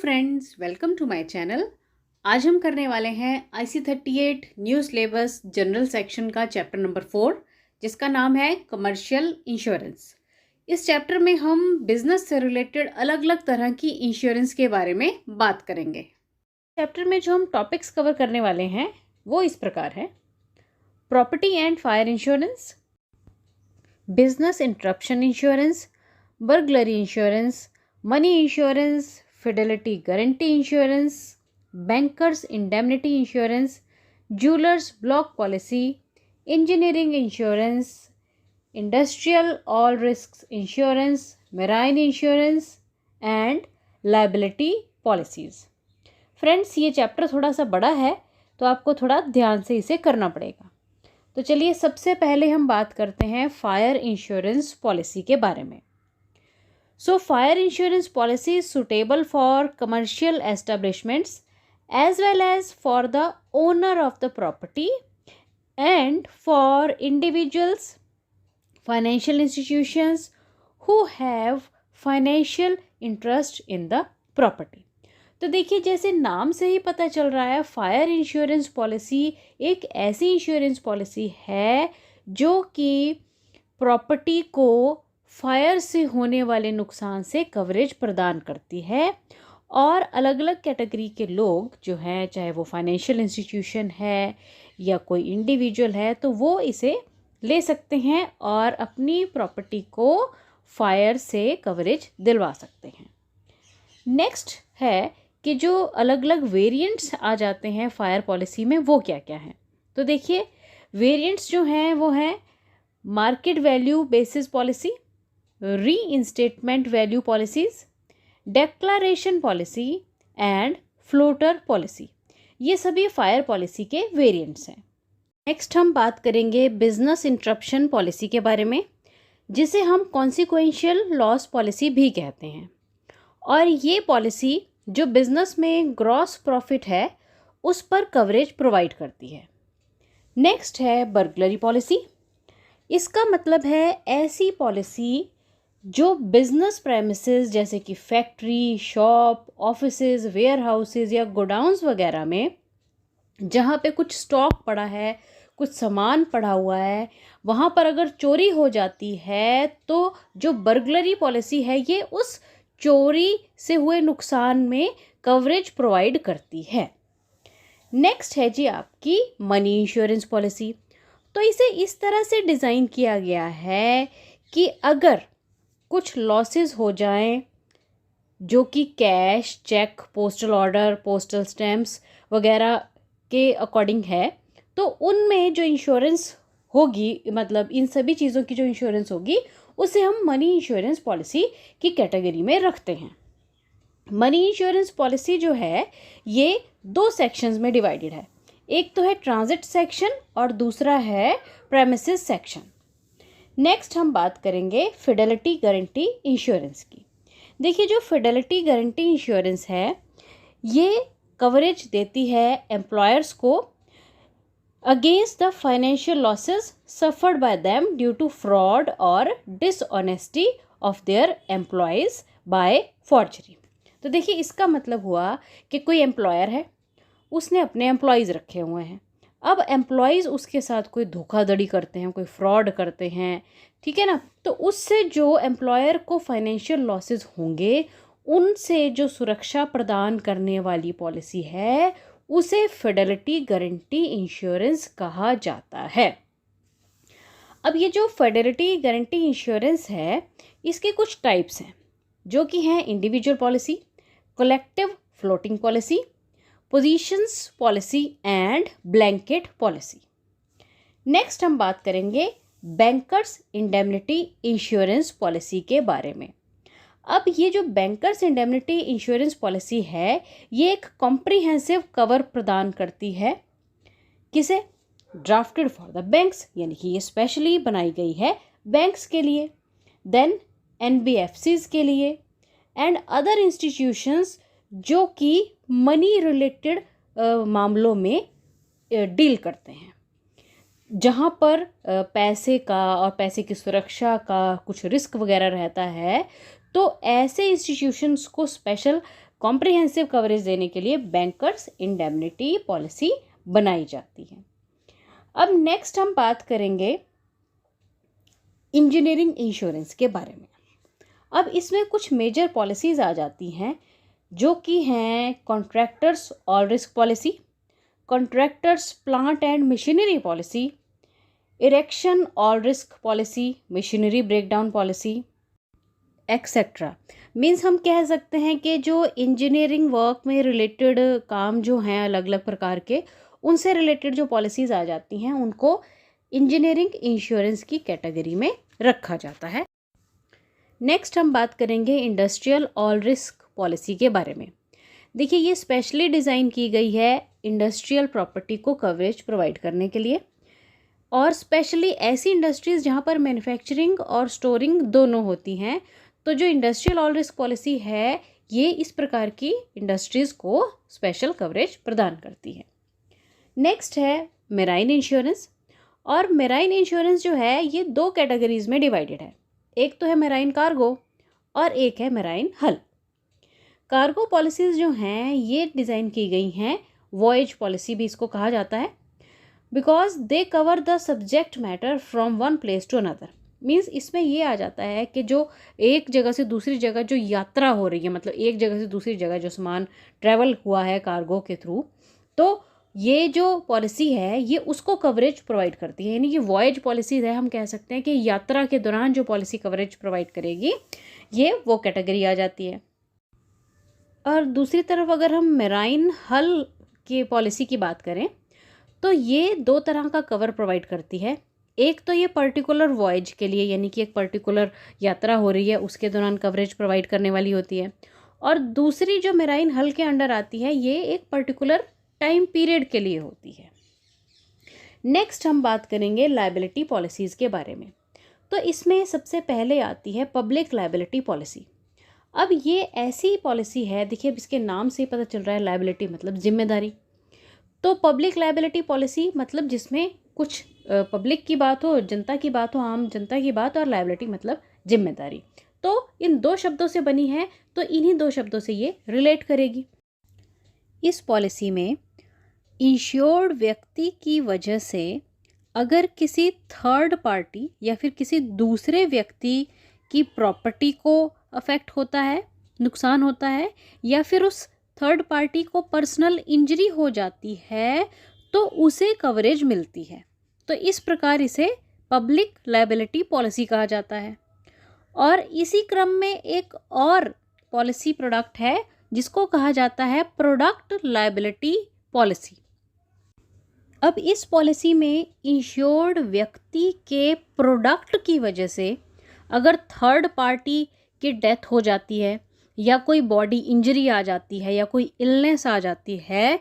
Friends, welcome to my channel. आज हम करने वाले हैं IC38 new syllabus general section का चैप्टर नंबर 4, जिसका नाम है कमर्शियल इंश्योरेंस। इस चैप्टर में हम बिजनेस से रिलेटेड अलग अलग तरह की इंश्योरेंस के बारे में बात करेंगे। चैप्टर में जो हम टॉपिक्स कवर करने वाले हैं वो इस प्रकार है: property and fire insurance, business interruption insurance, burglary insurance, money insurance, fidelity guarantee insurance, bankers indemnity insurance, jewelers block policy, engineering insurance, industrial all risks insurance, marine insurance and liability policies। Friends, ये chapter थोड़ा सा बड़ा है तो आपको थोड़ा ध्यान से इसे करना पड़ेगा। तो चलिए सबसे पहले हम बात करते हैं फायर इंश्योरेंस पॉलिसी के बारे में। So, fire insurance policy is suitable for commercial establishments as well as for the owner of the property and for individuals, financial institutions who have financial interest in the property। तो देखिए, जैसे नाम से ही पता चल रहा है, फायर इंश्योरेंस पॉलिसी एक ऐसी इंश्योरेंस पॉलिसी है जो कि प्रॉपर्टी को फायर से होने वाले नुकसान से कवरेज प्रदान करती है। और अलग अलग कैटेगरी के लोग जो हैं, चाहे वो फाइनेंशियल इंस्टीट्यूशन है या कोई इंडिविजुअल है, तो वो इसे ले सकते हैं और अपनी प्रॉपर्टी को फायर से कवरेज दिलवा सकते हैं। नेक्स्ट है कि जो अलग अलग वेरिएंट्स आ जाते हैं फायर पॉलिसी में, वो क्या क्या हैं। तो देखिए, वेरिएंट्स जो हैं वो हैं market value basis policy, reinstatement value policies, declaration policy and floater policy। ये सभी फायर पॉलिसी के वेरिएंट्स हैं। नेक्स्ट हम बात करेंगे बिजनेस इंटरप्शन पॉलिसी के बारे में, जिसे हम कॉन्सिक्वेंशियल लॉस पॉलिसी भी कहते हैं। और ये पॉलिसी जो बिजनेस में ग्रॉस प्रॉफिट है उस पर कवरेज प्रोवाइड करती है। नेक्स्ट है बर्गलरी पॉलिसी। इसका मतलब है ऐसी पॉलिसी जो बिजनेस प्रेमिसेस जैसे कि factory, shop, offices, warehouses या गोडाउन्स वगैरह में जहाँ पे कुछ स्टॉक पड़ा है, कुछ सामान पड़ा हुआ है, वहाँ पर अगर चोरी हो जाती है तो जो बर्गलरी पॉलिसी है ये उस चोरी से हुए नुकसान में कवरेज प्रोवाइड करती है। नेक्स्ट है जी आपकी मनी इंश्योरेंस पॉलिसी। तो इसे इस तरह से डिज़ाइन किया गया है कि अगर कुछ लॉसेस हो जाएं जो कि cash, cheque, postal order, postal stamps वगैरह के अकॉर्डिंग है, तो उनमें जो इंश्योरेंस होगी, मतलब इन सभी चीज़ों की जो इंश्योरेंस होगी, उसे हम मनी इंश्योरेंस पॉलिसी की कैटेगरी में रखते हैं। मनी इंश्योरेंस पॉलिसी जो है ये 2 सेक्शंस में डिवाइडेड है। एक तो है ट्रांजिट सेक्शन और दूसरा है प्रेमिसेस सेक्शन। नेक्स्ट हम बात करेंगे फिडेलिटी गारंटी इंश्योरेंस की। देखिए, जो फिडेलिटी गारंटी इंश्योरेंस है ये कवरेज देती है एम्प्लॉयर्स को against the financial losses suffered by them due to fraud और dishonesty of their employees by forgery. तो देखिए, इसका मतलब हुआ कि कोई एम्प्लॉयर है, उसने अपने एम्प्लॉयज़ रखे हुए हैं। अब एम्प्लॉयज़ उसके साथ कोई धोखाधड़ी करते हैं, कोई फ्रॉड करते हैं, ठीक है ना। तो उससे जो एम्प्लॉयर को फाइनेंशियल लॉसेस होंगे, उनसे जो सुरक्षा प्रदान करने वाली पॉलिसी है उसे फिडेलिटी गारंटी इंश्योरेंस कहा जाता है। अब ये जो फिडेलिटी गारंटी इंश्योरेंस है इसके कुछ टाइप्स हैं, जो कि हैं individual policy, collective floating policy, positions policy and blanket policy. Next हम बात करेंगे बैंकर्स इंडेमनिटी इंश्योरेंस पॉलिसी के बारे में। अब ये जो बैंकर्स इंडेमनिटी इंश्योरेंस पॉलिसी है ये एक कॉम्प्रिहेंसिव कवर प्रदान करती है। किसे? ड्राफ्टेड फॉर द बैंक्स, यानी कि ये स्पेशली बनाई गई है बैंक्स के लिए, देन NBFCs के लिए एंड अदर इंस्टीट्यूशंस जो कि मनी रिलेटेड मामलों में डील करते हैं, जहाँ पर पैसे का और पैसे की सुरक्षा का कुछ रिस्क वगैरह रहता है, तो ऐसे इंस्टीट्यूशंस को स्पेशल कॉम्प्रिहेंसिव कवरेज देने के लिए बैंकर्स इंडेमनिटी पॉलिसी बनाई जाती है। अब नेक्स्ट हम बात करेंगे इंजीनियरिंग इंश्योरेंस के बारे में। अब इसमें कुछ मेजर पॉलिसीज़ आ जाती हैं जो कि हैं contractors all risk policy, contractors plant and machinery policy, erection all risk policy, machinery breakdown policy etcetera. Means हम कह सकते हैं कि जो इंजीनियरिंग वर्क में रिलेटेड काम जो हैं अलग अलग प्रकार के, उनसे रिलेटेड जो पॉलिसीज़ आ जाती हैं उनको इंजीनियरिंग इंश्योरेंस की कैटेगरी में रखा जाता है। नेक्स्ट हम बात करेंगे इंडस्ट्रियल ऑल रिस्क पॉलिसी के बारे में। देखिए, ये स्पेशली डिज़ाइन की गई है इंडस्ट्रियल प्रॉपर्टी को कवरेज प्रोवाइड करने के लिए, और स्पेशली ऐसी इंडस्ट्रीज़ जहाँ पर मैन्युफैक्चरिंग और स्टोरिंग दोनों होती हैं। तो जो इंडस्ट्रियल ऑल रिस्क पॉलिसी है ये इस प्रकार की इंडस्ट्रीज़ को स्पेशल कवरेज प्रदान करती है। नेक्स्ट है मेराइन इंश्योरेंस, और मेराइन इंश्योरेंस जो है ये दो कैटेगरीज़ में डिवाइडेड है। एक तो है मेराइन कार्गो और एक है मेराइन हल। कार्गो पॉलिसीज़ जो हैं ये डिज़ाइन की गई हैं, वॉयज पॉलिसी भी इसको कहा जाता है, because they cover the subject matter from one place to another. Means इसमें ये आ जाता है कि जो एक जगह से दूसरी जगह जो यात्रा हो रही है, मतलब एक जगह से दूसरी जगह जो सामान ट्रैवल हुआ है कार्गो के थ्रू, तो ये जो पॉलिसी है ये उसको कवरेज प्रोवाइड करती है। यानी कि वॉयज पॉलिसीज है, हम कह सकते हैं कि यात्रा के दौरान जो पॉलिसी कवरेज प्रोवाइड करेगी ये वो कैटेगरी आ जाती है। और दूसरी तरफ अगर हम मेराइन हल की पॉलिसी की बात करें तो ये दो तरह का कवर प्रोवाइड करती है। एक तो ये पर्टिकुलर वॉयज के लिए, यानी कि एक पर्टिकुलर यात्रा हो रही है उसके दौरान कवरेज प्रोवाइड करने वाली होती है, और दूसरी जो मेराइन हल के अंडर आती है ये एक पर्टिकुलर टाइम पीरियड के लिए होती है। नेक्स्ट हम बात करेंगे लायबिलिटी पॉलिसीज़ के बारे में। तो इसमें सबसे पहले आती है पब्लिक लायबिलिटी पॉलिसी। अब ये ऐसी पॉलिसी है, देखिए अब इसके नाम से पता चल रहा है लायबिलिटी मतलब जिम्मेदारी। तो पब्लिक लायबिलिटी पॉलिसी मतलब जिसमें कुछ पब्लिक की बात हो, जनता की बात हो, आम जनता की बात, और लायबिलिटी मतलब जिम्मेदारी। तो इन दो शब्दों से बनी है, तो इन्हीं दो शब्दों से ये रिलेट करेगी। इस पॉलिसी में इंश्योर्ड व्यक्ति की वजह से अगर किसी थर्ड पार्टी या फिर किसी दूसरे व्यक्ति की प्रॉपर्टी को अफेक्ट होता है, नुकसान होता है, या फिर उस थर्ड पार्टी को पर्सनल इंजरी हो जाती है तो उसे कवरेज मिलती है। तो इस प्रकार इसे पब्लिक लायबिलिटी पॉलिसी कहा जाता है। और इसी क्रम में एक और पॉलिसी प्रोडक्ट है जिसको कहा जाता है प्रोडक्ट लायबिलिटी पॉलिसी। अब इस पॉलिसी में इंश्योर्ड व्यक्ति के प्रोडक्ट की वजह से अगर थर्ड पार्टी की डेथ हो जाती है या कोई बॉडी इंजरी आ जाती है या कोई इलनेस आ जाती है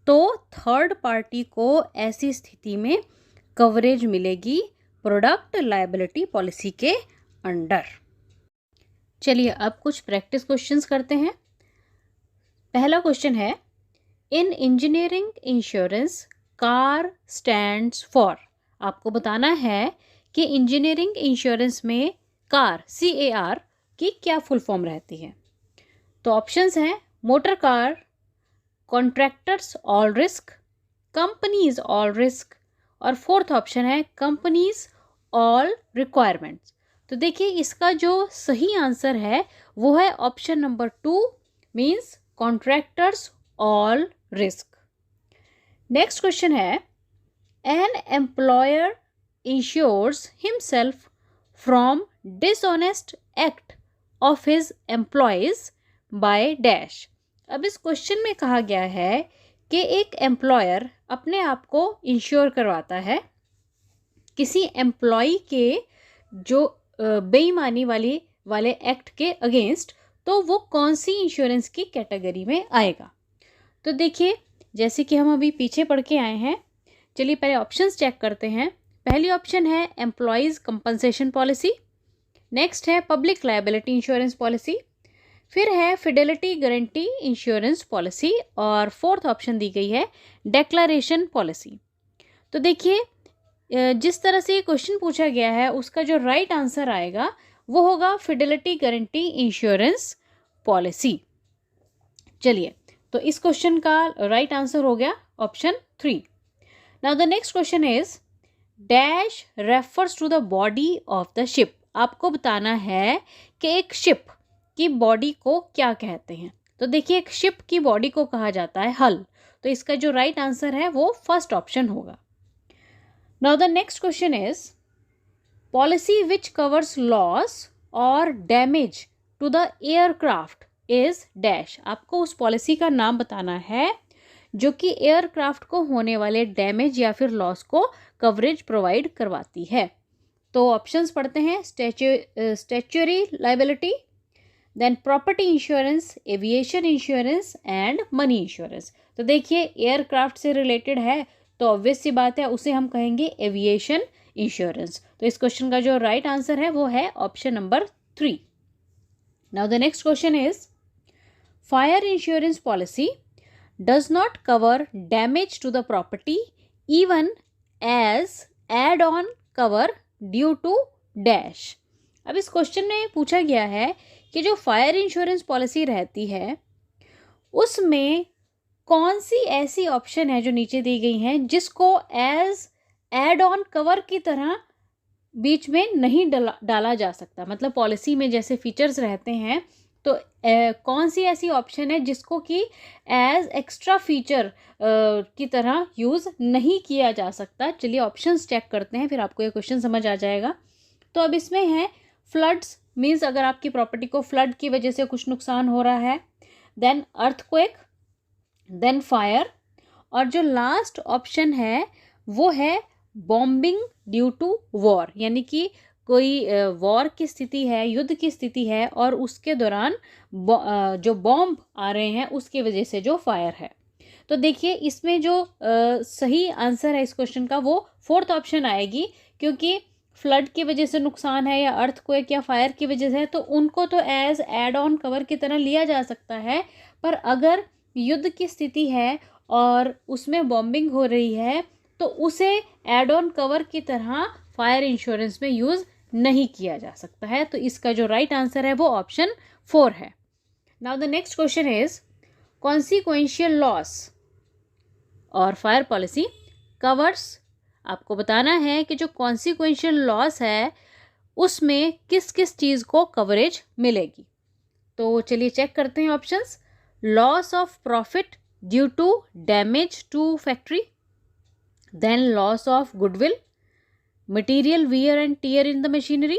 तो थर्ड पार्टी को ऐसी स्थिति में कवरेज मिलेगी प्रोडक्ट लायबिलिटी पॉलिसी के अंडर। चलिए अब कुछ प्रैक्टिस क्वेश्चंस करते हैं। पहला क्वेश्चन है, इन engineering insurance car stands for. आपको बताना है कि इंजीनियरिंग इंश्योरेंस में कार CAR की क्या फुल फॉर्म रहती है। तो ऑप्शंस हैं motor car, contractors all risk, companies all risk, और फोर्थ ऑप्शन है कंपनीज ऑल रिक्वायरमेंट्स। तो देखिए इसका जो सही आंसर है वो है option number 2 means contractors all risk. Next question है, an employer insures himself from dishonest act of his employees by dash. अब इस क्वेश्चन में कहा गया है कि एक एम्प्लॉयर अपने आप को इंश्योर करवाता है किसी एम्प्लॉय के जो बेईमानी वाले एक्ट के अगेंस्ट, तो वो कौन सी इंश्योरेंस की कैटेगरी में आएगा। तो देखिए जैसे कि हम अभी पीछे पढ़ के आए हैं, चलिए पहले ऑप्शंस चेक करते हैं। पहली ऑप्शन है एम्प्लॉयज़ कंपनसेशन पॉलिसी, नेक्स्ट है पब्लिक लायबिलिटी इंश्योरेंस पॉलिसी, फिर है फिडेलिटी गारंटी इंश्योरेंस पॉलिसी, और फोर्थ ऑप्शन दी गई है डेक्लरेशन पॉलिसी। तो देखिए जिस तरह से ये क्वेश्चन पूछा गया है उसका जो राइट आंसर आएगा वो होगा फिडेलिटी गारंटी इंश्योरेंस पॉलिसी। चलिए, तो इस क्वेश्चन का राइट आंसर हो गया option 3। Now the next question is dash refers to the body of the ship. आपको बताना है कि एक शिप की बॉडी को क्या कहते हैं। तो देखिए, एक शिप की बॉडी को कहा जाता है हल। तो इसका जो राइट आंसर है वो फर्स्ट ऑप्शन होगा। Now the next question is policy which covers loss और damage to the aircraft is dash. आपको उस पॉलिसी का नाम बताना है जो कि एयरक्राफ्ट को होने वाले डैमेज या फिर लॉस को कवरेज प्रोवाइड करवाती है। तो ऑप्शंस पढ़ते हैं, statutory liability, then property insurance, aviation insurance and money insurance. तो देखिए, एयरक्राफ्ट से रिलेटेड है तो ऑब्वियस सी बात है उसे हम कहेंगे एविएशन इंश्योरेंस। तो इस क्वेश्चन का जो राइट आंसर है वो है option number 3। Now the next question is fire insurance policy does not cover damage to the property even as add-on cover due to dash। अब इस क्वेश्चन में पूछा गया है कि जो फायर इंश्योरेंस पॉलिसी रहती है उसमें कौन सी ऐसी ऑप्शन है जो नीचे दी गई हैं जिसको एज एड ऑन कवर की तरह बीच में नहीं डाला जा सकता। मतलब पॉलिसी में जैसे फीचर्स रहते हैं तो कौन सी ऐसी ऑप्शन है जिसको कि एज एक्स्ट्रा फीचर की तरह यूज़ नहीं किया जा सकता। चलिए ऑप्शंस चेक करते हैं, फिर आपको ये क्वेश्चन समझ आ जाएगा। तो अब इसमें है फ्लड्स, मीन्स अगर आपकी प्रॉपर्टी को फ्लड की वजह से कुछ नुकसान हो रहा है, देन अर्थक्वेक, देन फायर, और जो लास्ट ऑप्शन है वो है बॉम्बिंग ड्यू टू वॉर, यानी कि कोई वॉर की स्थिति है, युद्ध की स्थिति है और उसके दौरान जो बॉम्ब आ रहे हैं उसकी वजह से जो फायर है। तो देखिए, इसमें जो सही आंसर है इस क्वेश्चन का वो फोर्थ ऑप्शन आएगी, क्योंकि फ्लड की वजह से नुकसान है या अर्थक्वेक या फायर की वजह से है तो उनको तो एज एड ऑन कवर की तरह लिया जा सकता है। पर अगर युद्ध की स्थिति है और उसमें बॉम्बिंग हो रही है तो उसे एड ऑन कवर की तरह फायर इंश्योरेंस में यूज़ नहीं किया जा सकता है। तो इसका जो राइट आंसर है वो ऑप्शन 4 है। Now the next question is consequential loss और फायर पॉलिसी कवर्स। आपको बताना है कि जो कॉन्सिक्वेंशियल लॉस है उसमें किस किस चीज़ को कवरेज मिलेगी। तो चलिए चेक करते हैं options. Loss of profit due to damage to factory, then loss of goodwill, material wear and tear in the machinery,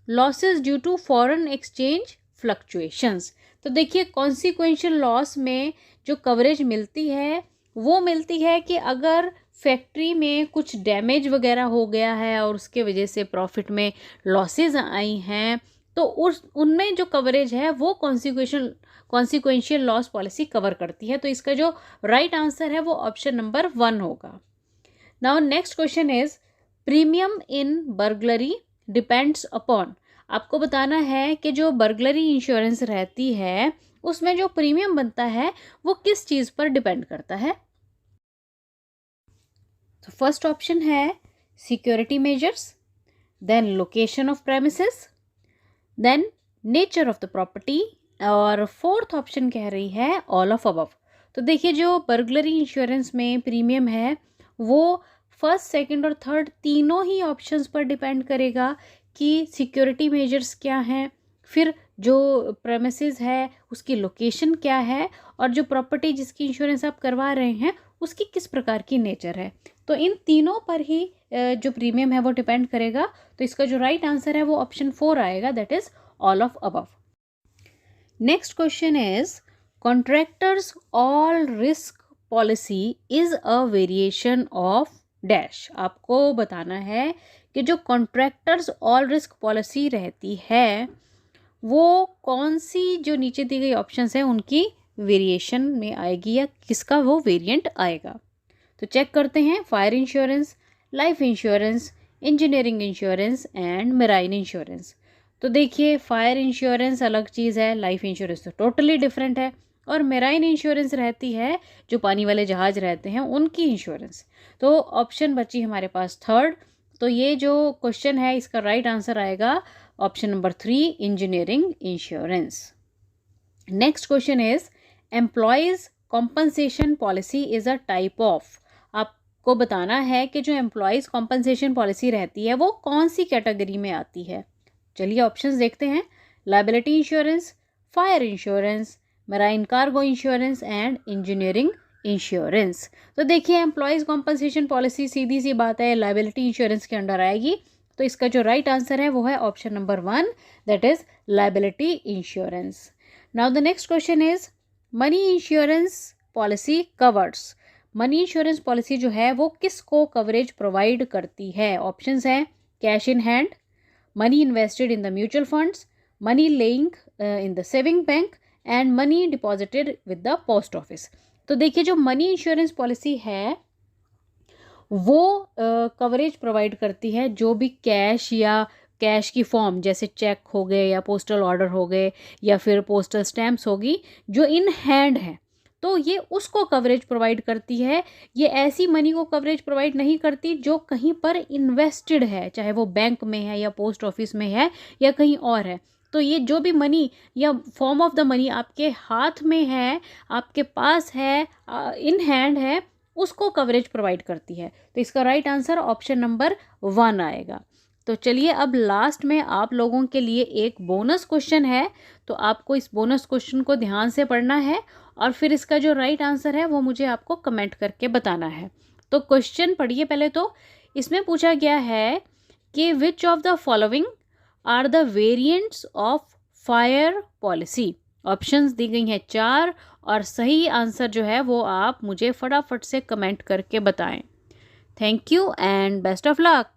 losses due to foreign exchange fluctuations। तो देखिए, consequential loss में जो कवरेज मिलती है वो मिलती है कि अगर फैक्ट्री में कुछ डैमेज वगैरह हो गया है और उसके वजह से प्रॉफिट में लॉसेज आई हैं तो उनमें जो कवरेज है वो कॉन्सिक्वेंशियल लॉस पॉलिसी कवर करती है। तो इसका जो राइट आंसर है वो ऑप्शन नंबर 1 होगा। Now next question is premium in burglary depends upon. आपको बताना है कि जो बर्गलरी इंश्योरेंस रहती है उसमें जो प्रीमियम बनता है वो किस चीज़ पर डिपेंड करता है। तो फर्स्ट ऑप्शन है security measures, then location of premises, then nature of the property, और फोर्थ ऑप्शन कह रही है ऑल ऑफ अबव। तो देखिए, जो बर्गलरी इंश्योरेंस में प्रीमियम है वो फर्स्ट, सेकंड और थर्ड तीनों ही ऑप्शंस पर डिपेंड करेगा कि सिक्योरिटी मेजर्स क्या हैं, फिर जो प्रेमिसेस है उसकी लोकेशन क्या है, और जो प्रॉपर्टी जिसकी इंश्योरेंस आप करवा रहे हैं उसकी किस प्रकार की नेचर है। तो इन तीनों पर ही जो प्रीमियम है वो डिपेंड करेगा। तो इसका जो राइट आंसर है वो ऑप्शन 4 आएगा, that is all of above. Next question is contractors all risk policy is a variation of dash. आपको बताना है कि जो कॉन्ट्रैक्टर्स ऑल रिस्क पॉलिसी रहती है वो कौन सी जो नीचे दी गई ऑप्शंस हैं उनकी वेरिएशन में आएगी या किसका वो वेरिएंट आएगा। तो चेक करते हैं, fire insurance, life insurance, engineering insurance and marine insurance. तो देखिए, फायर इंश्योरेंस अलग चीज़ है, लाइफ इंश्योरेंस तो टोटली डिफरेंट है, और मेराइन इंश्योरेंस रहती है जो पानी वाले जहाज रहते हैं उनकी इंश्योरेंस। तो ऑप्शन बची हमारे पास थर्ड। तो ये जो क्वेश्चन है इसका राइट आंसर आएगा option number 3 engineering insurance. Next question is employees compensation policy is a type of. आपको बताना है कि जो एम्प्लॉयज़ कॉम्पनसेशन पॉलिसी रहती है वो कौन सी कैटेगरी में आती है। चलिए ऑप्शंस देखते हैं। Liability insurance, fire insurance, marine cargo insurance and engineering insurance. तो देखिए एम्प्लॉयज़ कॉम्पनसेशन पॉलिसी सीधी सी बात है लायबिलिटी इंश्योरेंस के अंडर आएगी। तो इसका जो राइट आंसर है वो है option number 1, that is liability insurance. Now the next question is money insurance policy covers. Money insurance policy जो है वो किसको कवरेज प्रोवाइड करती है। ऑप्शंस हैं cash in hand, money invested in the mutual funds, money laying in the saving bank and money deposited with the post office. तो देखिए जो मनी इंश्योरेंस पॉलिसी है वो कवरेज प्रोवाइड करती है जो भी कैश या कैश की फॉर्म जैसे चेक हो गए या पोस्टल ऑर्डर हो गए या फिर पोस्टल स्टैम्प्स होगी जो इन हैंड है, तो ये उसको कवरेज प्रोवाइड करती है। ये ऐसी मनी को कवरेज प्रोवाइड नहीं करती जो कहीं पर इन्वेस्टेड है, चाहे वो बैंक में है या पोस्ट ऑफिस में है या कहीं और है। तो ये जो भी मनी या फॉर्म ऑफ द मनी आपके हाथ में है, आपके पास है, इन हैंड है, उसको कवरेज प्रोवाइड करती है। तो इसका राइट आंसर ऑप्शन नंबर 1 आएगा। तो चलिए अब लास्ट में आप लोगों के लिए एक बोनस क्वेश्चन है, तो आपको इस बोनस क्वेश्चन को ध्यान से पढ़ना है और फिर इसका जो राइट आंसर है वो मुझे आपको कमेंट करके बताना है। तो क्वेश्चन पढ़िए पहले। तो इसमें पूछा गया है कि which of the following are the variants of fire policy. Options दी गई हैं 4 और सही आंसर जो है वो आप मुझे फटाफट से कमेंट करके बताएं। Thank you and best of luck.